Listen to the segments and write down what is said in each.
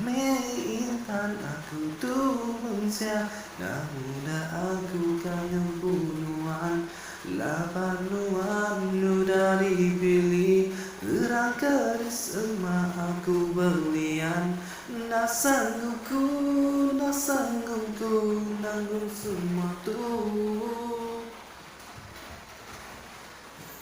Intan aku tuh manusia, namun aku kangen bunuhan. Lapanuan udah dipilih, gerang keris emak aku belian. Nak sanggupku nanggung semua tuh.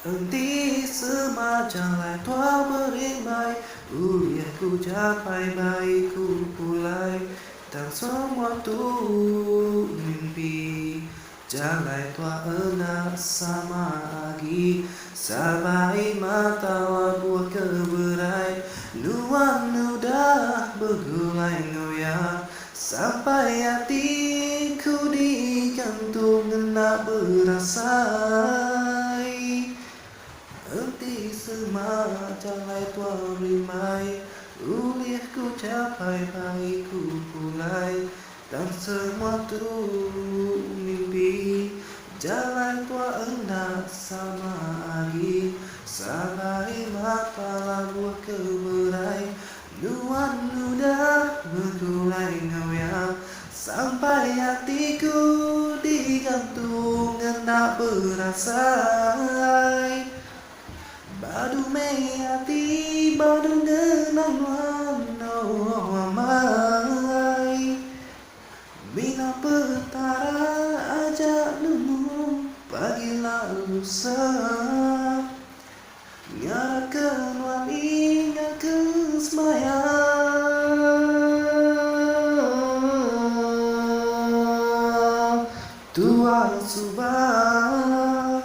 Henti semacam tua berimbai, uliahku capai baikku pulai. Dan semua tuh mimpi, jalai tua enak sama lagi. Sabai mata buah keberai, nuan udah bergulai ngoyak. Sampai hatiku digantung nak berasai. Henti semacam tua rimai, uliahku capai baikku pulai. Dan semua tuh mimpi, jalan tua hendak sama lagi. Sabai mata buah keberai, nuan udah bergulai ngoyak. Sampai hatiku digantung hendak berasai. Badu hati, badu genang warna amai. Bina petara ajak nemu pagi lalu sah. Nyarakan wali ke semayang. Tuhan subah